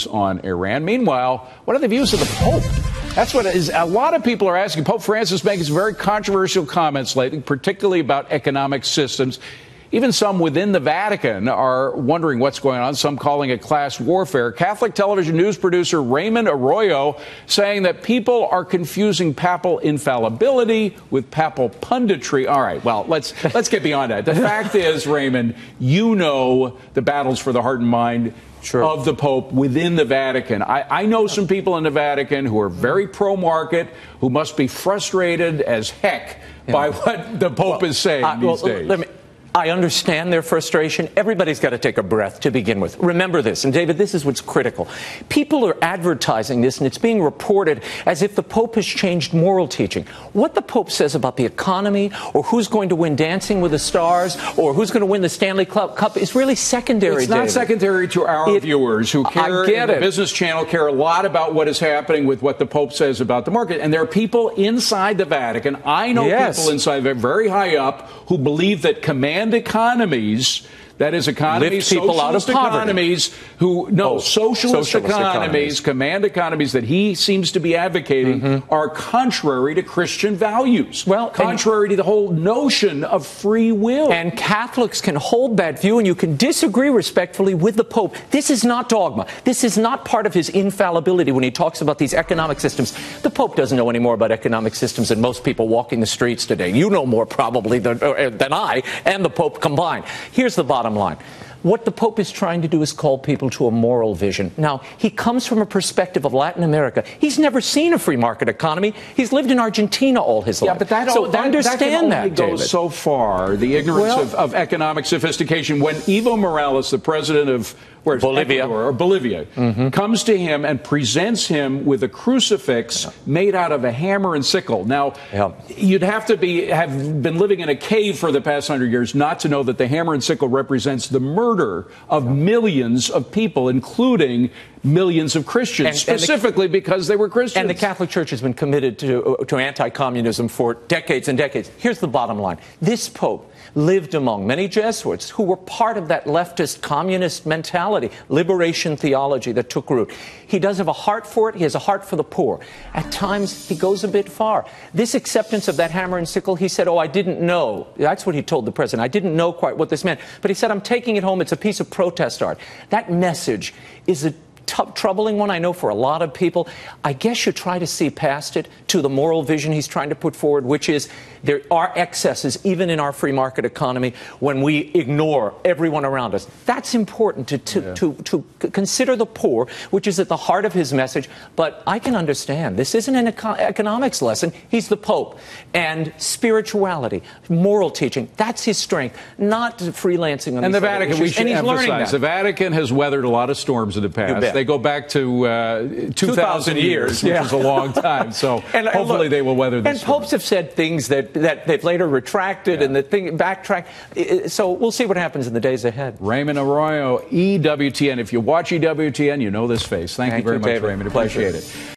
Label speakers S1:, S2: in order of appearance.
S1: on Iran. Meanwhile, what are the views of the Pope? That's what it is. A lot of people are asking. Pope Francis making some very controversial comments lately, particularly about economic systems. Even some within the Vatican are wondering what's going on, some calling it class warfare. Catholic television news producer Raymond Arroyo saying that people are confusing papal infallibility with papal punditry. All right, well, let's get beyond that. The fact is, Raymond, you know the battles for the heart and mind of the Pope within the Vatican. I know some people in the Vatican who are very pro-market, who must be frustrated as heck by what the Pope is saying these days.
S2: I understand their frustration. Everybody's got to take a breath to begin with. Remember this, and David, this is what's critical. People are advertising this, and it's being reported as if the Pope has changed moral teaching. What the Pope says about the economy, or who's going to win Dancing with the Stars, or who's going to win the Stanley Cup is really secondary,
S1: It's not
S2: David.
S1: secondary to our viewers who care, in the Business Channel, care a lot about what is happening with what the Pope says about the market. And there are people inside the Vatican, I know people inside, very high up, who believe that command economies, that is economies,
S2: people out of
S1: economies, socialist economies, command economies that he seems to be advocating are contrary to Christian values. Well, contrary to the whole notion of free will.
S2: And Catholics can hold that view, and you can disagree respectfully with the Pope. This is not dogma. This is not part of his infallibility when he talks about these economic systems. The Pope doesn't know any more about economic systems than most people walking the streets today. You know more probably than I and the Pope combined. Here's the bottom line. What the Pope is trying to do is call people to a moral vision. Now, he comes from a perspective of Latin America. He's never seen a free market economy. He's lived in Argentina all his life.
S1: Yeah, but that can only go so far, the ignorance of economic sophistication. When Evo Morales, the president of Bolivia, comes to him and presents him with a crucifix made out of a hammer and sickle. Now, you'd have to have been living in a cave for the past 100 years not to know that the hammer and sickle represents the murder of millions of people, including millions of Christians, specifically because they were Christians.
S2: And the Catholic Church has been committed to anti-communism for decades and decades. Here's the bottom line. This Pope lived among many Jesuits who were part of that leftist communist mentality, liberation theology that took root. He does have a heart for it. He has a heart for the poor. At times, he goes a bit far. This acceptance of that hammer and sickle, he said, I didn't know. That's what he told the president. I didn't know quite what this meant. But he said, I'm taking it home. It's a piece of protest art. That message is a troubling one, I know, for a lot of people. I guess you try to see past it to the moral vision he's trying to put forward, which is there are excesses even in our free market economy when we ignore everyone around us. That's important to consider the poor, which is at the heart of his message. But I can understand this isn't an economics lesson. He's the Pope. And spirituality, moral teaching, that's his strength, not freelancing on
S1: and
S2: these
S1: the Vatican, we should emphasize, the
S2: that.
S1: Vatican has weathered a lot of storms in the past. They go back to 2,000 years, which is a long time. So hopefully they will weather this.
S2: And popes have said things that they've later retracted and backtracked. So we'll see what happens in the days ahead.
S1: Raymond Arroyo, EWTN. If you watch EWTN, you know this face. Thank you very much,
S2: David.
S1: Raymond. Appreciate it.